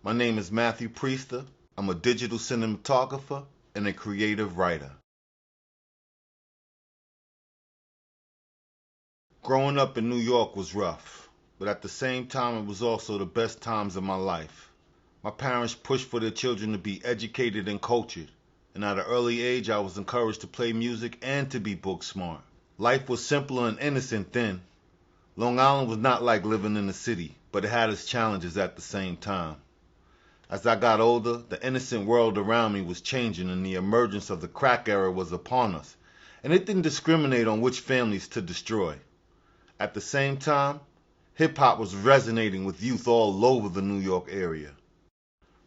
My name is Matthew Priester. I'm a digital cinematographer and a creative writer. Growing up in New York was rough, but at the same time it was also the best times of my life. My parents pushed for their children to be educated and cultured, and at an early age I was encouraged to play music and to be book smart. Life was simple and innocent then. Long Island was not like living in the city, but it had its challenges at the same time. As I got older, the innocent world around me was changing and the emergence of the crack era was upon us, and it didn't discriminate on which families to destroy. At the same time, hip-hop was resonating with youth all over the New York area.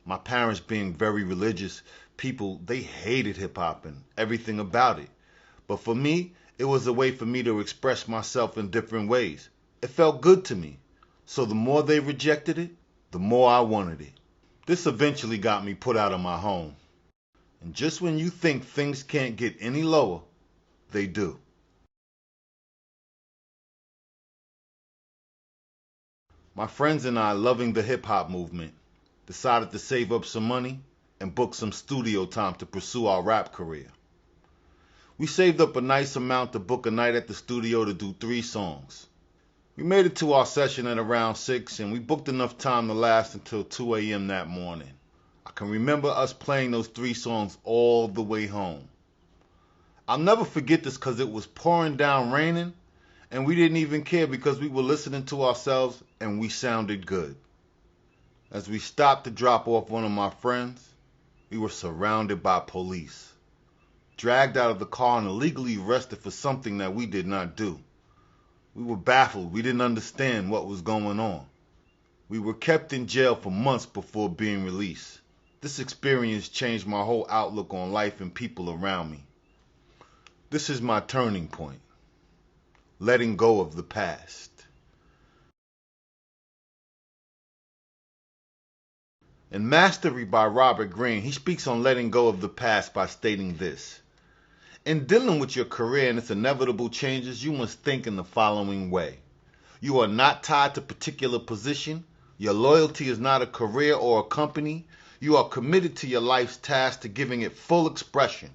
My parents being very religious people, they hated hip-hop and everything about it. But for me, it was a way for me to express myself in different ways. It felt good to me. So the more they rejected it, the more I wanted it. This eventually got me put out of my home. And just when you think things can't get any lower, they do. My friends and I, loving the hip-hop movement, decided to save up some money and book some studio time to pursue our rap career. We saved up a nice amount to book a night at the studio to do 3 songs. We made it to our session at around 6 and we booked enough time to last until 2 a.m. that morning. I can remember us playing those 3 songs all the way home. I'll never forget this because it was pouring down raining and we didn't even care because we were listening to ourselves and we sounded good. As we stopped to drop off one of my friends, we were surrounded by police, dragged out of the car and illegally arrested for something that we did not do. We were baffled. We didn't understand what was going on. We were kept in jail for months before being released. This experience changed my whole outlook on life and people around me. This is my turning point. Letting go of the past. In Mastery by Robert Greene, he speaks on letting go of the past by stating this. In dealing with your career and its inevitable changes, you must think in the following way. You are not tied to a particular position. Your loyalty is not a career or a company. You are committed to your life's task to giving it full expression.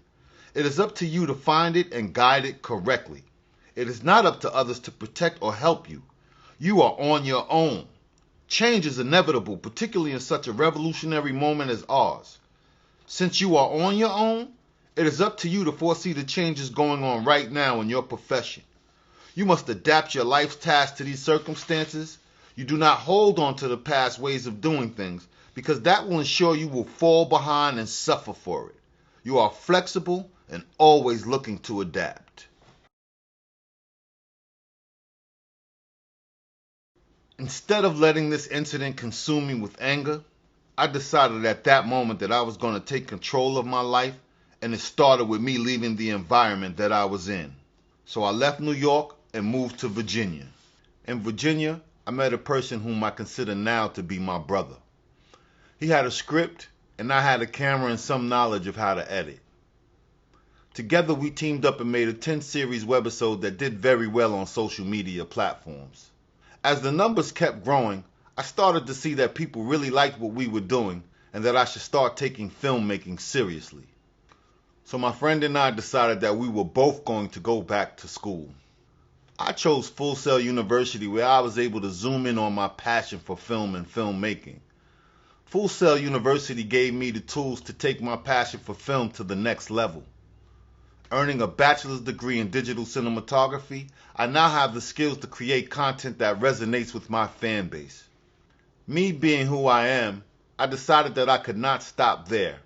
It is up to you to find it and guide it correctly. It is not up to others to protect or help you. You are on your own. Change is inevitable, particularly in such a revolutionary moment as ours. Since you are on your own, it is up to you to foresee the changes going on right now in your profession. You must adapt your life's tasks to these circumstances. You do not hold on to the past ways of doing things because that will ensure you will fall behind and suffer for it. You are flexible and always looking to adapt. Instead of letting this incident consume me with anger, I decided at that moment that I was going to take control of my life, and it started with me leaving the environment that I was in. So I left New York and moved to Virginia. In Virginia, I met a person whom I consider now to be my brother. He had a script, and I had a camera and some knowledge of how to edit. Together we teamed up and made a 10-series webisode that did very well on social media platforms. As the numbers kept growing, I started to see that people really liked what we were doing and that I should start taking filmmaking seriously. So my friend and I decided that we were both going to go back to school. I chose Full Sail University where I was able to zoom in on my passion for film and filmmaking. Full Sail University gave me the tools to take my passion for film to the next level. Earning a bachelor's degree in digital cinematography, I now have the skills to create content that resonates with my fan base. Me being who I am, I decided that I could not stop there.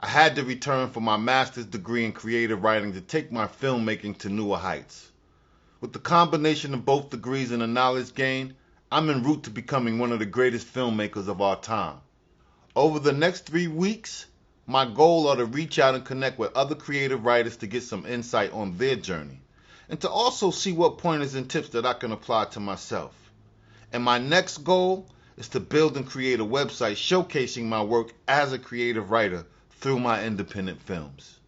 I had to return for my master's degree in creative writing to take my filmmaking to newer heights. With the combination of both degrees and the knowledge gained, I'm en route to becoming one of the greatest filmmakers of our time. Over the next 3 weeks, my goal are to reach out and connect with other creative writers to get some insight on their journey, and to also see what pointers and tips that I can apply to myself. And my next goal is to build and create a website showcasing my work as a creative writer through my independent films.